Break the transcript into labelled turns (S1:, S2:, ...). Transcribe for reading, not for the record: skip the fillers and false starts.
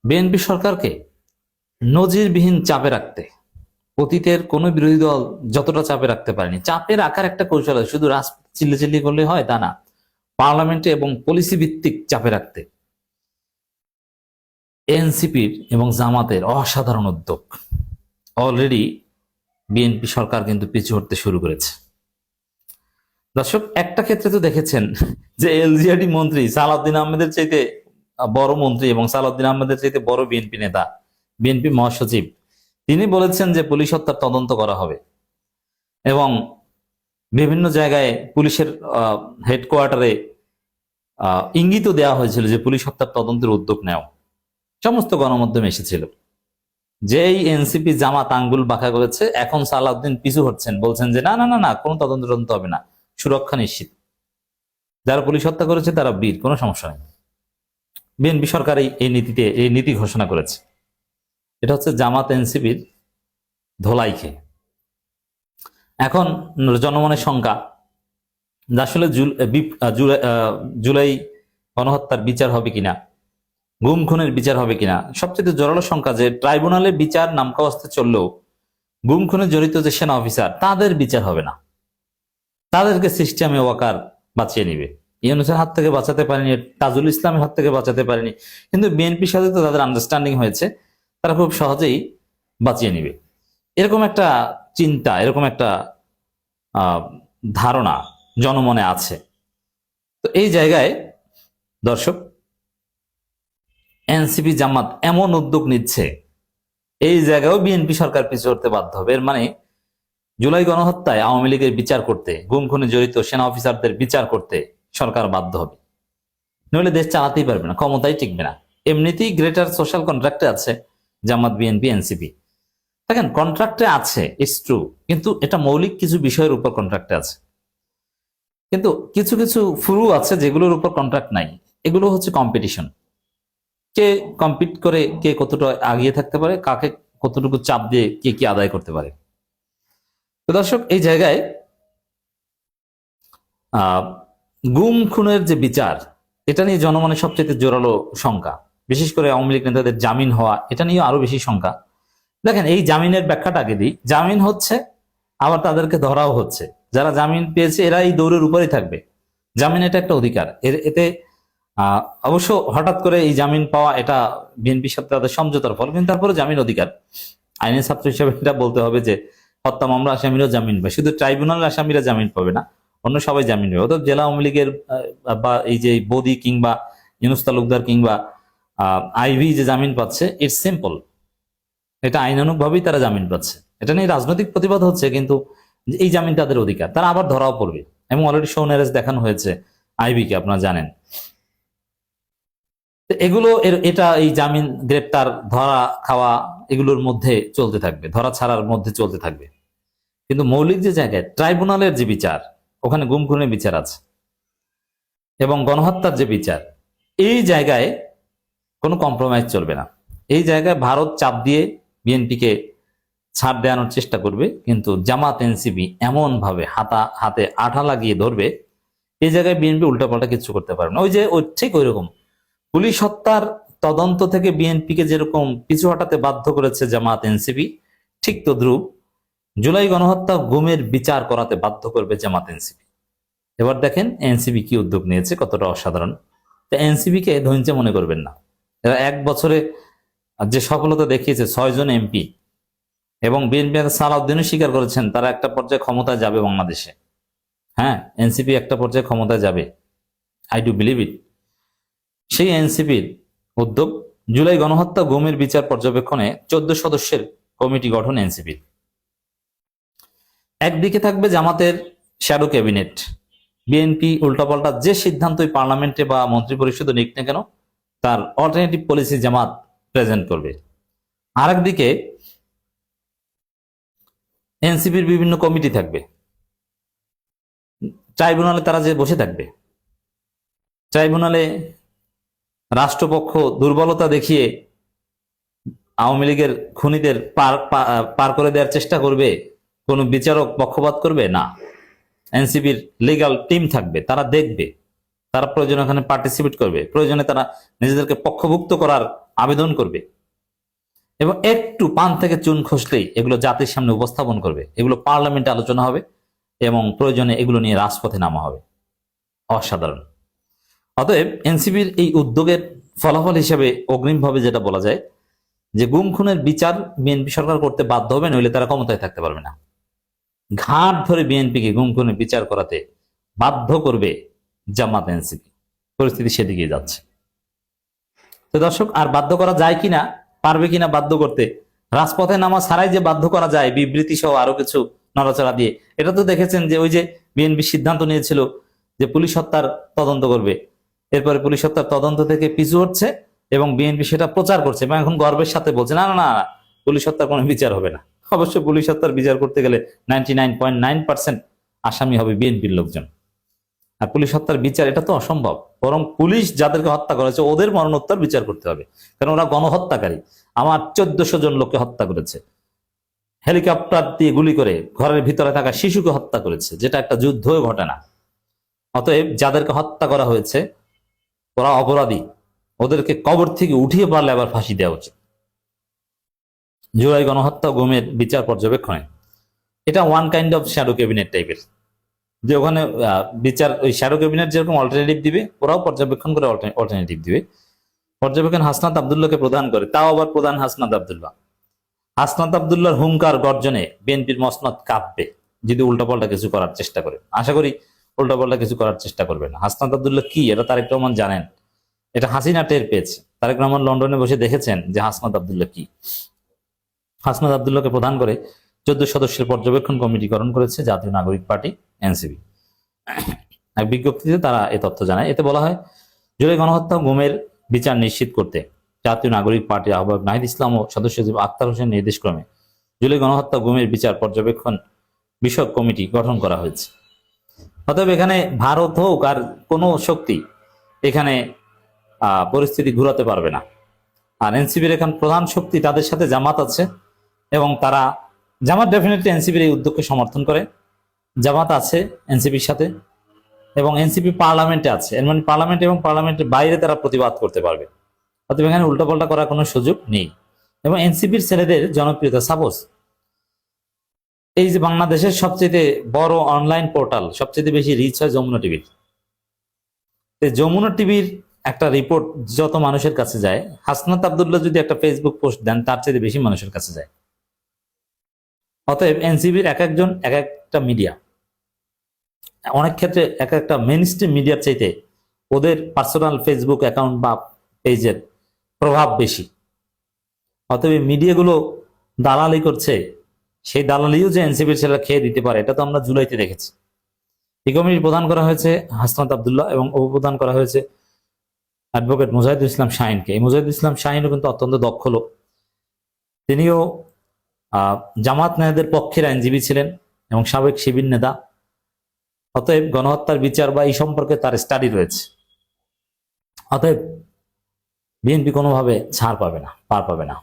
S1: BNP সরকারকে নজিরবিহীন চাপে রাখতে অতীতের কোন বিরোধী দল যতটা চাপে রাখতে পারেনি। চাপে রাখার একটা কৌশল আছে, শুধু রাজনীতি চিল্লাচিল্লি করলে হয় তা না, পার্লামেন্টে এবং পলিসি ভিত্তিক চাপে রাখতে এনসিপির এবং জামাতের অসাধারণ উদ্যোগ। অলরেডি বিএনপি সরকার কিন্তু পিছু হটতে শুরু করেছে। দর্শক, একটা ক্ষেত্রে তো দেখেছেন যে এলজিআরডি মন্ত্রী সালাউদ্দিন আহমেদের চাইতে বড় মন্ত্রী এবং সালাউদ্দিন আহমেদের চাইতে বড় বিএনপি নেতা, বিএনপি মহাসচিব, তিনি বলেছেন যে পুলিশ হত্যার তদন্ত করা হবে এবং বিভিন্ন জায়গায় পুলিশের হেডকোয়ার্টারে ইঙ্গিতও দেওয়া হয়েছিল যে পুলিশ হত্যার তদন্তের উদ্যোগ নেও। সমস্ত গণমাধ্যমে এসেছিল। যেই এনসিপি জামাত আঙ্গুল বাঁকা করেছে, এখন সালাউদ্দিন পিছু হচ্ছেন, বলছেন যে না না না না, কোনো তদন্ত হবে না, সুরক্ষা নিশ্চিত, যারা পুলিশ হত্যা করেছে তারা বীর, কোনো সমস্যা নেই। বিএনপি সরকার এই নীতি ঘোষণা করেছে। এটা হচ্ছে জামাত এনসিপির ধোলাই খেয়ে। এখন জনমনের শঙ্কা যে আসলে জুলাই গণহত্যার বিচার হবে কিনা, গুম খুনের বিচার হবে কিনা। সবচেয়ে জোরালো শঙ্কা যে ট্রাইব্যুনালের বিচার নামকাওয়াস্তে চললেও গুম খুনে জড়িত যে সেনা অফিসার, তাদের বিচার হবে না, তাদেরকে সিস্টেমে ওয়াকার বাঁচিয়ে নিবে। ইউনূসের হাত থেকে বাঁচাতে পারেনি, তাজুল ইসলামের হাত থেকে বাঁচাতে পারেনি, কিন্তু বিএনপির সাথে তো তাদের আন্ডারস্ট্যান্ডিং হয়েছে, তারা খুব সহজেই বাঁচিয়ে নিবে। এরকম একটা চিন্তা, এরকম একটা ধারণা জনমনে আছে। তো এই জায়গায় দর্শক, এনসিপি জামাত এমন উদ্যোগ নিচ্ছে, এই জায়গায়ও বিএনপি সরকার পিছু হতে বাধ্য হবে। এর মানে জুলাই গণহত্যায় আওয়ামী লীগের বিচার করতে, গুম খুনে জড়িত সেনা অফিসারদের বিচার করতে সরকার বাধ্য হবে, নইলে দেশ চালাতেই পারবে না, ক্ষমতাই টিকবে না। এমনিতেই গ্রেটার সোশ্যাল কন্ট্রাক্টে আছে জামাত, বিএনপি, এনসিপি। দেখেন, কন্ট্রাক্টে আছে, ইটস ট্রু, কিন্তু এটা মৌলিক কিছু বিষয়ের উপর কন্ট্রাক্টে আছে, কিন্তু কিছু কিছু ফুরু আছে যেগুলোর উপর কন্ট্রাক্ট নাই। এগুলো হচ্ছে কম্পিটিশন, কে কম্পিট করে কে কতটা আগিয়ে থাকতে পারে, কাকে কতটুকু চাপ দিয়ে কে কি আদায় করতে পারে। তো দর্শক, এই জায়গায় গুম খুনের যে বিচার, এটা নিয়ে জনমনে সবচেয়ে জোরালো শঙ্কা। বিশেষ করে আওয়ামী লীগ নেতাদের জামিন হওয়া, এটা নিয়ে আরো বেশি শঙ্কা। দেখেন, এই জামিনের ব্যাখ্যাটা আগে দিই। জামিন হচ্ছে, আবার তাদেরকে ধরাও হচ্ছে। যারা জামিন পেয়েছে এরা এই দৌড়ের উপরেই থাকবে। জামিন এটা একটা অধিকার, এতে অবশ্য হঠাৎ করে এই জামিন পাওয়া এটা বিএনপির সাথে তাদের সমঝোতার ফল, কিন্তু তারপরে জামিন অধিকার। আইনের ছাত্র হিসেবে এটা বলতে হবে যে হত্যা মামলা আসামিরাও জামিন পায়, শুধু ট্রাইব্যুনালের আসামিরা জামিন পাবে না, অন্য সবাই জামিন পাবে। অর্থাৎ জেলা আওয়ামী লীগের বা এই যে বদি কিংবা ইউনূস তালুকদার কিংবা আইভি যে জামিন পাচ্ছে, ইটস সিম্পল, এটা আইনানুগভাবেই তারা জামিন পাচ্ছে। এটা নিয়ে রাজনৈতিক প্রতিবাদ হচ্ছে, কিন্তু এই জামিন তাদের অধিকার, তারা আবার ধরাও পড়বে। এবং অলরেডি শো ম্যারেজ দেখানো হয়েছে আইবিকে, আপনারা জানেন। এগুলো এটা এই জামিন, গ্রেপ্তার, ধরা খাওয়া, এগুলোর মধ্যে চলতে থাকবে, ধরা ছাড়ার মধ্যে চলতে থাকবে। কিন্তু মৌলিক যে জায়গায় ট্রাইব্যুনালের যে বিচার, ওখানে গুম খুনের বিচার আছে এবং গণহত্যার যে বিচার, এই জায়গায় কোনো কম্প্রোমাইজ চলবে না। এই জায়গায় ভারত চাপ দিয়ে বিএনপিকে ছাড় দেওয়ানোর চেষ্টা করবে, কিন্তু জামাত এনসিপি এমন ভাবে হাতে আঠা লাগিয়ে ধরবে, এই জায়গায় বিএনপি উল্টাপাল্টা কিছু করতে পারবে না। ওই ঠিক ওই রকম পুলিশ হত্যার তদন্ত থেকে বিএনপিকে যেরকম পিছু হটাতে বাধ্য করেছে জামাত এনসিপি, ঠিক তদ্রুপ জুলাই গণহত্যা গুমের বিচার করাতে বাধ্য করবে জামাত এনসিপি। এবার দেখেন এনসিপি কি উদ্যোগ নিয়েছে, কতটা অসাধারণ। তো এনসিপি কে ধৈর্য মনে করবেন না। এরা এক বছরে যে সফলতা দেখিয়েছে, 6 জন এমপি, এবং বিএনপি সালাউদ্দিনও স্বীকার করেছেন তারা একটা পর্যায়ে ক্ষমতায় যাবে বাংলাদেশে। হ্যাঁ, এনসিপি একটা পর্যায়ে ক্ষমতায় যাবে, আই ডু বিলিভ ইট। সেই এনসিপির উদ্যোগ জুলাই গণহত্যা গুমের বিচার পর্যবেক্ষণে 14 সদস্যের কমিটি গঠন এনসিপির। একদিকে থাকবে জামাতের শ্যাডো ক্যাবিনেট, বিএনপি উল্টাপাল্টা যে সিদ্ধান্তই পার্লামেন্টে বা মন্ত্রী পরিষদে নিক না কেন, তার অল্টারনেটিভ পলিসি জামাত প্রেজেন্ট করবে। আরেকদিকে এনসিপির বিভিন্ন কমিটি থাকবে, ট্রাইব্যুনালে তারা যে বসে থাকবে, ট্রাইব্যুনালে রাষ্ট্রপক্ষ দুর্বলতা দেখিয়ে আওয়ামী লীগের খুনিদের পার করে দেওয়ার চেষ্টা করবে, কোন বিচারক পক্ষপাত করবে না। এনসিপির লিগ্যাল টিম থাকবে, তারা দেখবে, তারা প্রয়োজনে ওখানে পার্টিসিপেট করবে, প্রয়োজনে তারা নিজেদেরকে পক্ষভুক্ত করার আবেদন করবে এবং একটু পান থেকে চুন খসলেই এগুলো জাতির সামনে উপস্থাপন করবে, এগুলো পার্লামেন্টে আলোচনা হবে এবং প্রয়োজনে এগুলো নিয়ে রাজপথে নামা হবে। অসাধারণ। অতএব এনসিপির এই উদ্যোগের ফলাফল হিসেবে অগ্রিমভাবে যেটা বলা যায় যে গুম খুনের বিচার বিএনপি সরকার করতে বাধ্য হবে, নইলে তারা ক্ষমতায় থাকতে পারবে না। ঘাট ধরে বিএনপিকে গুম খুনের বিচার করাতে বাধ্য করবে জামাত এনসিপি। পরিস্থিতি সেদিকে যাচ্ছে। তো দর্শক, আর বাধ্য করা যায় কিনা, পারবে কিনা বাধ্য করতে, রাজপথে নামা ছাড়াই যে বাধ্য করা যায় বিবৃতি সহ আরো কিছু নড়াচড়া দিয়ে, এটা তো দেখেছেন যে ওই যে বিএনপি সিদ্ধান্ত নিয়েছিল যে পুলিশ হত্যার তদন্ত করবে, এরপরে পুলিশ হত্যার তদন্ত থেকে পিছু হচ্ছে এবং বিএনপি সেটা প্রচার করছে এবং এখন গর্বের সাথে বলছে না না না পুলিশ হত্যার কোনো বিচার হবে না। অবশ্যই পুলিশ হত্যার বিচার করতে গেলে 99.9% আসামি হবে বিএনপির লোকজন। আর পুলিশ হত্যার বিচার এটা তো অসম্ভব, বরং পুলিশ যাদেরকে হত্যা করেছে ওদের মরণোত্তর বিচার করতে হবে, কারণ ওরা গণহত্যাকারী। আমার 1400 জন লোককে হত্যা করেছে, হেলিকপ্টার দিয়ে গুলি করে ঘরের ভিতরে থাকা শিশুকে হত্যা করেছে, যেটা একটা যুদ্ধ ঘটনা। অতএব যাদেরকে হত্যা করা হয়েছে ওরা অপরাধী, ওদেরকে কবর থেকে উঠিয়ে পারলে আবার ফাঁসি দেওয়া উচিত। জুলাই গণহত্যা গুমের বিচার পর্যবেক্ষণে এটা one kind of shadow cabinet টাইপের, যে ওখানে বিচার ওই শ্যাডো ক্যাবিনেট যেরকম অল্টারনেটিভ দিবে ওরাও পর্যবেক্ষণ করে অল্টারনেটিভ দিবে। পর্যবেক্ষণ হাসনাত আব্দুল্লাহকে প্রদান করে, তাও আবার প্রধান হাসনাত আব্দুল্লাহ। হাসনাত আব্দুল্লাহর হুঙ্কার গর্জনে বিএনপির মসনদ কাঁপবে যদি উল্টাপাল্টা কিছু করার চেষ্টা করে। আশা করি উল্টাপাল্টা কিছু করার চেষ্টা করবে না। হাসনাত আব্দুল্লাহ কি, এটা তারেক রহমান জানেন, এটা হাসিনা টের পেয়েছে। তারেক রহমান লন্ডনে বসে দেখেছেন যে হাসনাত আব্দুল্লাহ কি। হাসনাত আব্দুল্লাহকে প্রধান করে 14 সদস্যের পর্যবেক্ষণ কমিটি গঠন করেছে জাতীয় নাগরিক পার্টি এনসিপি। এক বিজ্ঞপ্তিতে তারা এ তথ্য জানায়। এতে বলা হয়, জুলাই গণহত্যা গুমের বিচার নিশ্চিত করতে জাতীয় নাগরিক পার্টির আহ্বায়ক নাহিদ ইসলাম ও সদস্য সচিব আক্তার হোসেন নির্দেশক্রমে জুলাই গণহত্যা গুমের বিচার পর্যবেক্ষণ বিষয়ক কমিটি গঠন করা হয়েছে। অতএব এখানে ভারত হোক আর কোনো শক্তি এখানে পরিস্থিতি ঘুরাতে পারবে না। আর এনসিপির এখন প্রধান শক্তি, তাদের সাথে জামাত আছে এবং তারা জামাত ডেফিনেটলি এনসিপির এই উদ্যোগকে সমর্থন করে। জামাত আছে এনসিপির সাথে এবং এনসিপি পার্লামেন্টে আছে, এর মানে পার্লামেন্ট এবং পার্লামেন্টের বাইরে তারা প্রতিবাদ করতে পারবে। অতএব এখানে উল্টাপাল্টা করার কোনো সুযোগ নেই। এবং এনসিপির ছেলেদের জনপ্রিয়তা, সাপোজ এই যে বাংলাদেশের সবচেয়ে বড় অনলাইন পোর্টাল, সবচেয়ে বেশি রিচ হয় যমুনা টিভির। যমুনা টিভির একটা রিপোর্ট যত মানুষের কাছে যায়, হাসনাত আব্দুল্লাহ যদি একটা ফেসবুক পোস্ট দেন তার চেয়ে বেশি মানুষের কাছে যায়। অতএব এনসিপির এক একজন এক একটা মিডিয়া, অনেক ক্ষেত্রে এক একটা মেইন স্ট্রিম মিডিয়ার চাইতে ওদের পার্সোনাল ফেসবুক অ্যাকাউন্ট বা পেজের প্রভাব বেশি। অতএব মিডিয়াগুলো দালালি করছে, সেই দালালিও যে এনসিপির ছেলেরা খেয়ে দিতে পারে এটা তো আমরা জুলাইতে দেখেছি। এই কমিটি প্রদান করা হয়েছে হাসনাত আব্দুল্লাহ এবং উপপ্রদান করা হয়েছে অ্যাডভোকেট মুজাহিদুল ইসলাম শাহিনকে। এই মুজাহিদুল ইসলাম শাহিনও কিন্তু অত্যন্ত দক্ষ লোক, তিনিও জামাত নেতাদের পক্ষের আইনজীবী ছিলেন এবং সাবেক শিবির নেতা। অতএব গণহত্যার বিচার বা এই সম্পর্কে তার স্টাডি রয়েছে। অতএব বিএনপি কোনোভাবে ছাড় পাবে না, পার পাবে না।